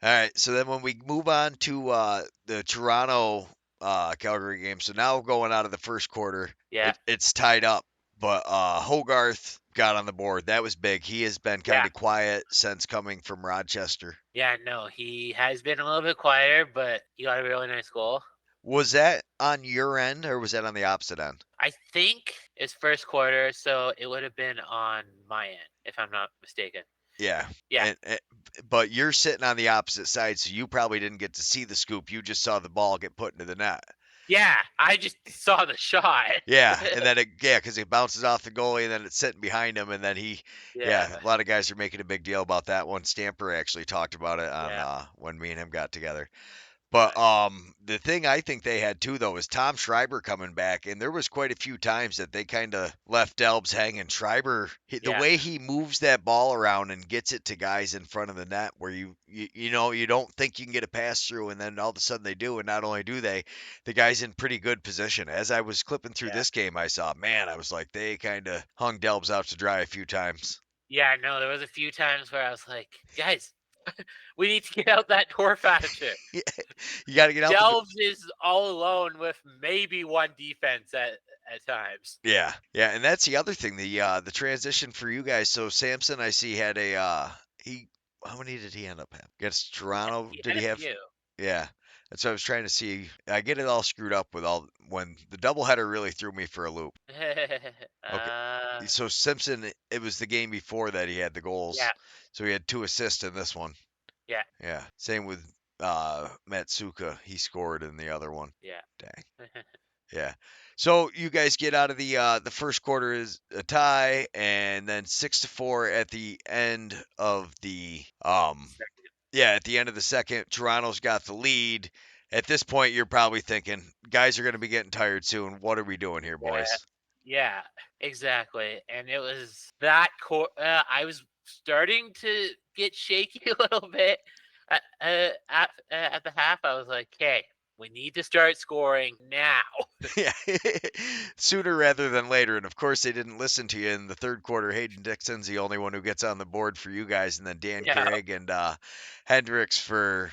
All right, so then when we move on to the Toronto Calgary game, so now going out of the first quarter, Yeah, it's tied up, but Hogarth got on the board. That was big. He has been yeah, kind of quiet since coming from Rochester. yeah. No, he has been a little bit quieter, but he got a really nice goal. Was that on your end or was that on the opposite end? I think it's first quarter, so it would have been on my end, if I'm not mistaken. Yeah, Yeah, and but you're sitting on the opposite side, so you probably didn't get to see the scoop. You just saw the ball get put into the net. yeah. I just saw the shot. Yeah, and then because it bounces off the goalie, and then it's sitting behind him, and then Yeah, yeah, a lot of guys are making a big deal about that one. Stamper actually talked about it on yeah, when me and him got together. But nice. the thing I think they had too though is Tom Schreiber coming back, and there was quite a few times that they kind of left Delbs hanging. Schreiber, the Yeah, way he moves that ball around and gets it to guys in front of the net, where you don't think you can get a pass through, and then all of a sudden they do, and not only do they, the guy's in pretty good position. As I was clipping through yeah, this game, I saw, man, I was like, they kind of hung Delbs out to dry a few times. yeah. No, there was a few times where I was like, guys, we need to get out that door faster. You got to get out the. Delves is all alone with maybe one defense at times. Yeah, yeah, and that's the other thing, the transition for you guys. So Samson, I see had a he how many did he end up having? Against Toronto, He did had he a have? few. Yeah. That's what I was trying to see. I get it all screwed up with all when the doubleheader really threw me for a loop. Okay. uh, So Simpson, it was the game before that he had the yeah, goals. So he had two assists in this one. yeah, Yeah. Same with Matsuka. He scored in the other one. yeah. Dang. Yeah. So you guys get out of the first quarter is a tie, and then 6-4 at the end of the yeah, at the end of the second, Toronto's got the lead. At this point, you're probably thinking, guys are going to be getting tired soon. What are we doing here, Yeah, boys? yeah, exactly. And it was that I was starting to get shaky a little bit at the half. I was like, "Okay, we need to start scoring now." Yeah, sooner rather than later. And of course, they didn't listen to you in the third quarter. Hayden Dixon's the only one who gets on the board for you guys, and then Dan Yeah, Carrig and Hendricks for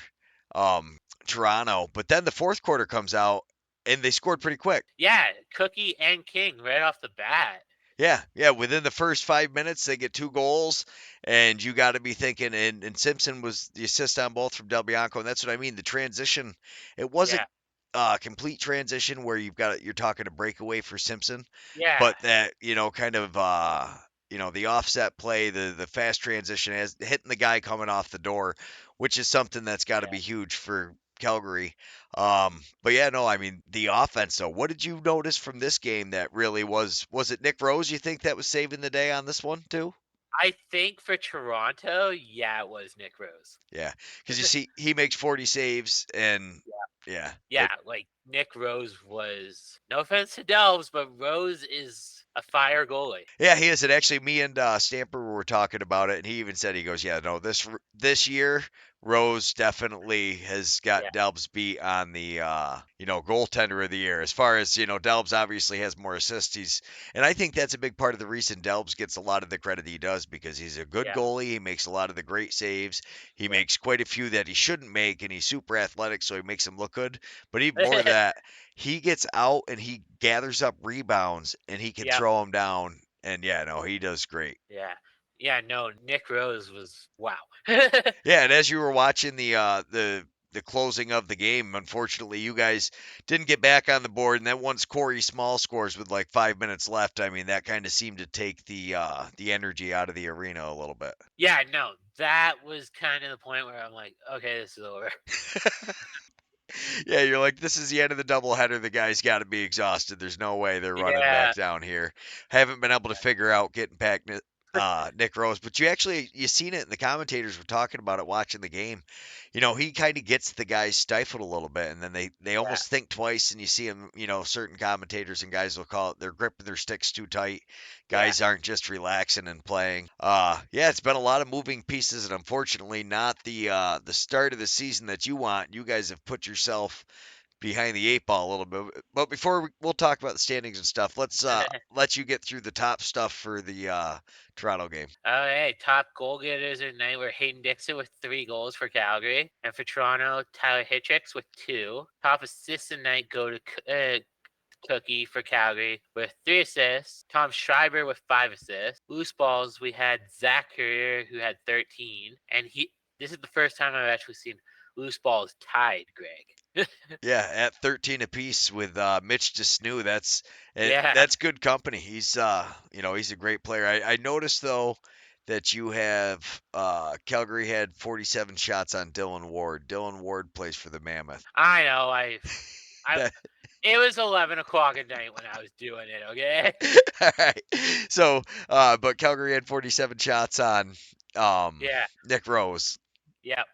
um, Toronto. But then the fourth quarter comes out, and they scored pretty quick. yeah, Cookie and King right off the bat. Yeah, yeah. Within the first 5 minutes, they get two goals, and you got to be thinking. And Simpson was the assist on both from Del Bianco, and that's what I mean. The transition, it wasn't Yeah, a complete transition where you're talking a breakaway for Simpson, yeah, but that kind of the offset play, the fast transition as hitting the guy coming off the door, which is something that's got to yeah. be huge for Calgary. But yeah, no, I mean the offense though. What did you notice from this game that really was it Nick Rose you think that was saving the day on this one too? I think for Toronto, yeah, it was Nick Rose. Yeah, because you see he makes 40 saves and yeah, Yeah, like Nick Rose was no offense to Delves, but Rose is a fire goalie. yeah, he is. And actually, me and Stamper were talking about it, and he even said he goes, "Yeah, no, this year Rose definitely has got Yeah, Delbs beat on the goaltender of the year. As far as Delbs obviously has more assists. And I think that's a big part of the reason Delbs gets a lot of the credit he does because he's a good yeah, goalie. He makes a lot of the great saves. He yeah. makes quite a few that he shouldn't make, and he's super athletic, so he makes them look good. But even more of that, he gets out and he gathers up rebounds and he can Yep, throw them down. And yeah, no, he does great. yeah. Yeah, no, Nick Rose was wow. Yeah, and as you were watching the closing of the game, unfortunately, you guys didn't get back on the board. And then once Corey Small scores with like 5 minutes left, I mean, that kind of seemed to take the energy out of the arena a little bit. Yeah, no, that was kind of the point where I'm like, okay, this is over. Yeah, you're like, this is the end of the doubleheader. The guy's got to be exhausted. There's no way they're running Yeah, back down here. Haven't been able to figure out getting back Nick Rose, but you seen it, and the commentators were talking about it watching the game. He kind of gets the guys stifled a little bit, and then they yeah, almost think twice, and you see them. Certain commentators and guys will call it they're gripping their sticks too tight. yeah, Guys aren't just relaxing and playing. Yeah, it's been a lot of moving pieces, and unfortunately, not the start of the season that you want. You guys have put yourself behind the eight ball a little bit. But before we'll talk about the standings and stuff, let's let you get through the top stuff for the Toronto game. Okay, top goal getters of the night were Hayden Dixon with 3 goals for Calgary, and for Toronto, Tyler Hitchicks with 2. Top assists of the night go to Cookie for Calgary with 3 assists. Tom Schreiber with 5 assists. Loose balls, we had Zach Courier who had 13, and this is the first time I've actually seen loose balls tied, Greg. Yeah, at 13 apiece with Mitch DeSnew. Yeah, That's good company. He's a great player. I noticed though that you have Calgary had 47 shots on Dylan Ward. Dylan Ward plays for the Mammoth. I know. I, That it was 11 o'clock at night when I was doing it. Okay. all right. So, but Calgary had 47 shots on Yeah. Nick Rose. Yep.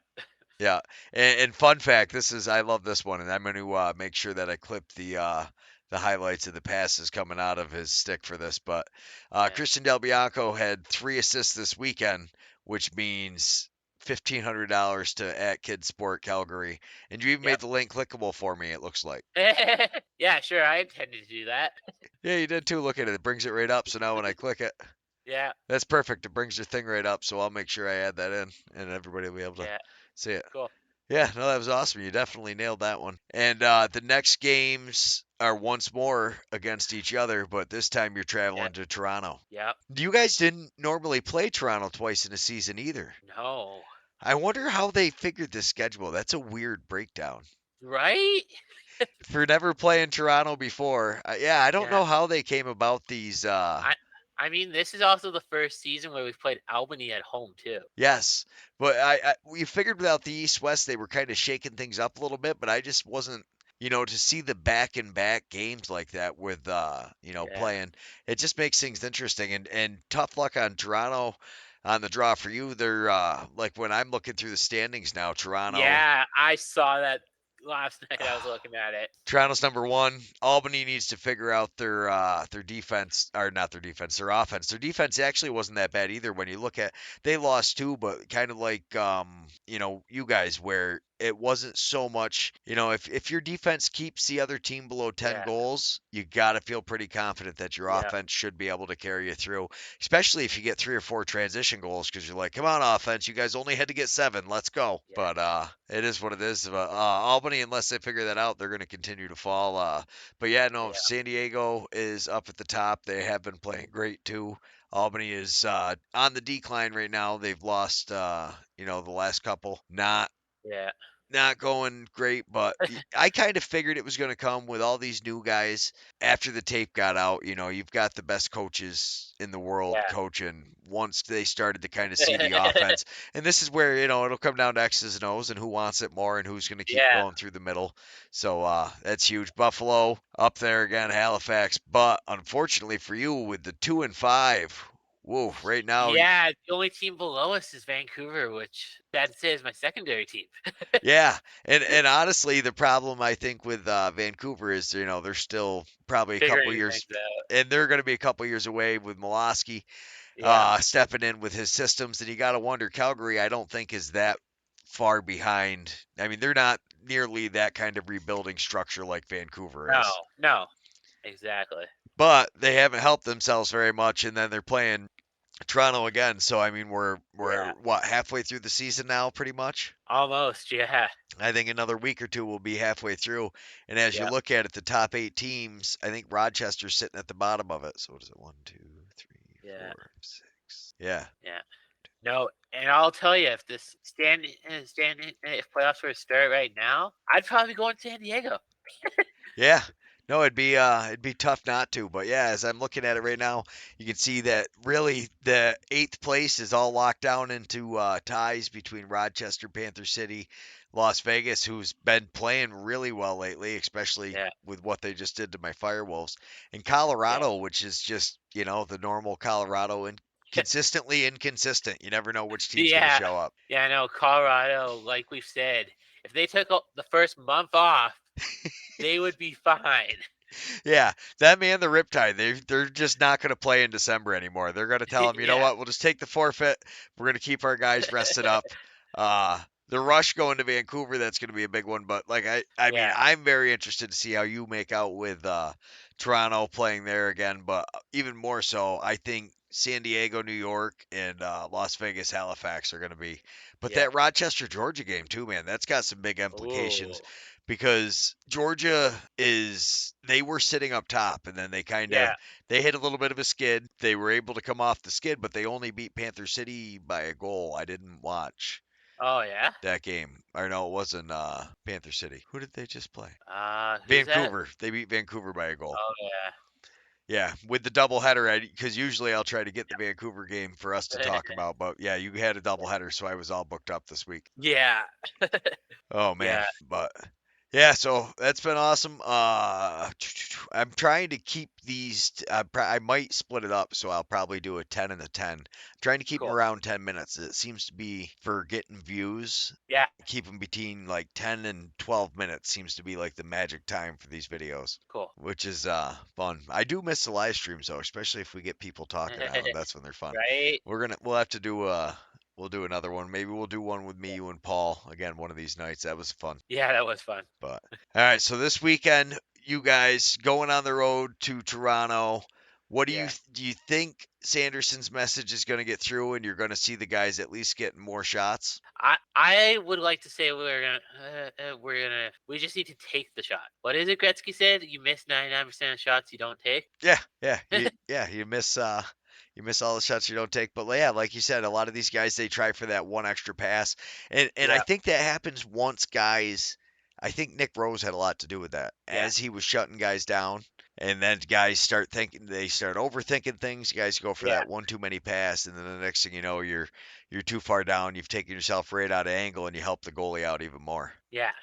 Yeah, and fun fact, I love this one, and I'm going to make sure that I clip the highlights of the passes coming out of his stick for this. But Yeah. Christian Del Bianco had 3 assists this weekend, which means $1,500 to at Kid Sport Calgary, and you even made Yep. the link clickable for me. It looks like. Yeah. Sure. I intended to do that. Yeah, you did too. Look at it; it brings it right up. So now when I click it, Yeah. that's perfect. It brings your thing right up. So I'll make sure I add that in, and everybody will be able to Yeah. see it. Cool. Yeah, no, that was awesome. You definitely nailed that one. And the next games are once more against each other, but this time you're Yeah. traveling to Toronto. Yep. You guys didn't normally play Toronto twice in a season either. No. I wonder how they figured this schedule. That's a weird breakdown. Right? For never playing Toronto before, yeah, I don't Yeah. know how they came about these. I I mean, this is also the first season where we've played Albany at home too. Yes, but we figured without the East West they were kind of shaking things up a little bit, but I just wasn't, to see the back and back games like that with Yeah. playing, it just makes things interesting and tough luck on Toronto on the draw for you. They're like when I'm looking through the standings now, Toronto. Yeah, I saw that last night. I was looking at it. Toronto's number one. Albany needs to figure out their defense, or not their defense, their offense. Their defense actually wasn't that bad either. When you look at, they lost two, but kind of like you guys, where it wasn't so much. If your defense keeps the other team below 10 Yeah. goals, you got to feel pretty confident that your Yeah. offense should be able to carry you through. Especially if you get 3 or 4 transition goals, because you're like, come on, offense, you guys only had to get 7. Let's go. Yeah. But it is what it is. Albany, unless they figure that out, they're going to continue to fall. But yeah, no, Yeah. San Diego is up at the top. They have been playing great too. Albany is on the decline right now. They've lost, the last couple. Yeah. Not going great, but I kind of figured it was going to come with all these new guys after the tape got out. You've got the best coaches in the world Yeah. coaching once they started to kind of see the offense. And this is where, it'll come down to X's and O's and who wants it more and who's going to keep Yeah. going through the middle. So that's huge. Buffalo up there again, Halifax. But unfortunately for you, with the 2-5, whoa, right now, Yeah. The only team below us is Vancouver, which sad to say is my secondary team. yeah, and honestly, the problem I think with Vancouver is they're still probably a couple Figuring years, things out. and they're going to be a couple years away with Molosky Yeah. stepping in with his systems. And you got to wonder, Calgary, I don't think is that far behind. I mean, they're not nearly that kind of rebuilding structure like Vancouver No. is, No. Exactly. but they haven't helped themselves very much. And then they're playing Toronto again. So I mean, we're Yeah. what, halfway through the season now, pretty much. Almost. Yeah. I think another week or two will be halfway through. And as you Yep. look at it, the top 8 teams, I think Rochester's sitting at the bottom of it. So what is it? One, two, three, Yeah. 4, 6. Yeah. Yeah. No, and I'll tell you, if this if playoffs were to start right now, I'd probably go in San Diego. Yeah. No, it'd be tough not to. But yeah, as I'm looking at it right now, you can see that really the 8th place is all locked down into ties between Rochester, Panther City, Las Vegas, who's been playing really well lately, especially Yeah. with what they just did to my Firewolves, and Yeah. Colorado, which is just the normal Colorado and consistently inconsistent. You never know which team's going to Yeah. show up. Yeah, I know Colorado, like we've said, if they took the first month off, they would be fine. Yeah, that man, the Riptide, they're just not going to play in December anymore. They're going to tell him, you know Yeah. what, we'll just take the forfeit. We're going to keep our guys rested up. the Rush going to Vancouver, that's going to be a big one. But like I mean, Yeah. I'm very interested to see how you make out with Toronto playing there again. But even more so, I think San Diego, New York, and Las Vegas, Halifax are going to be. But Yeah. that Rochester, Georgia game too, man, that's got some big Ooh. implications because Georgia is they were sitting up top and then they kind of Yeah. they hit a little bit of a skid. They were able to come off the skid, but they only beat Panther City by a goal. I didn't watch Oh yeah. that game. Or no, it wasn't Panther City. Who did they just play? Who's that? Vancouver. They beat Vancouver by a goal. Oh yeah. Yeah, with the doubleheader, because usually I'll try to get the Vancouver game for us to talk about. But yeah, you had a doubleheader, so I was all booked up this week. Yeah. Oh man, Yeah. but yeah, so that's been awesome. I'm trying to keep these. I might split it up, so I'll probably do a 10 and a 10. I'm trying to keep them Cool. around 10 minutes. It seems to be for getting views. Yeah. Keep them between like 10 and 12 minutes seems to be like the magic time for these videos, Cool. which is fun. I do miss the live streams though, especially if we get people talking on them. That's when they're fun. Right? We'll have to do we'll do another one. Maybe we'll do one with me, you, and Paul again one of these nights. That was fun. Yeah, that was fun. But all right, so this weekend, you guys going on the road to Toronto. What Yeah. do you think Sanderson's message is going to get through, and you're going to see the guys at least getting more shots? I would like to say we just need to take the shot. What is it Gretzky said? You miss 99% of shots you don't take. You miss all the shots you don't take. But yeah, like you said, a lot of these guys they try for that one extra pass, and I Yeah. think that happens once guys. I think Nick Rose had a lot to do with that Yeah. as he was shutting guys down, and then guys start thinking they start overthinking things. Guys go for Yeah. that one too many pass, and then the next thing you know, you're too far down. You've taken yourself right out of angle, and you help the goalie out even more. Yeah.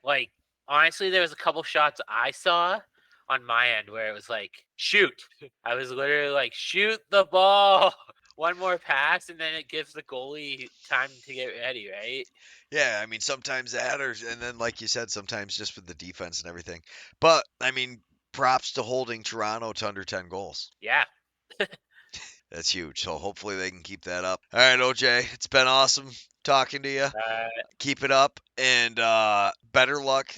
Like honestly, there was a couple shots I saw on my end where it was like, shoot. I was literally like, shoot the ball. One more pass, and then it gives the goalie time to get ready, right? Yeah, I mean sometimes that, or and then like you said, sometimes just with the defense and everything. But I mean, props to holding Toronto to under 10 goals. Yeah. That's huge. So hopefully they can keep that up. All right, OJ, it's been awesome talking to you. Uh, Keep it up, and better luck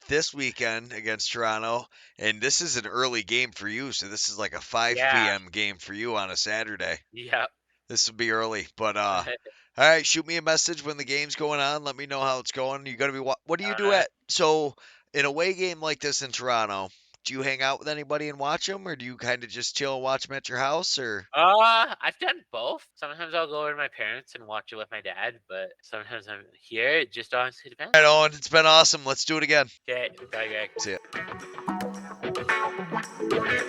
this weekend against Toronto. And this is an early game for you, so this is like a 5 yeah. p.m. game for you on a Saturday. Yeah. This will be early, but all right, shoot me a message when the game's going on. Let me know how it's going. You got to be what do you do uh, at so in a away game like this in Toronto? Do you hang out with anybody and watch them, or do you kind of just chill and watch them at your house? Or I've done both. Sometimes I'll go over to my parents and watch it with my dad, but sometimes I'm here. It just honestly depends. right, Owen, it's been awesome. Let's do it again. Okay, bye, Greg. See ya.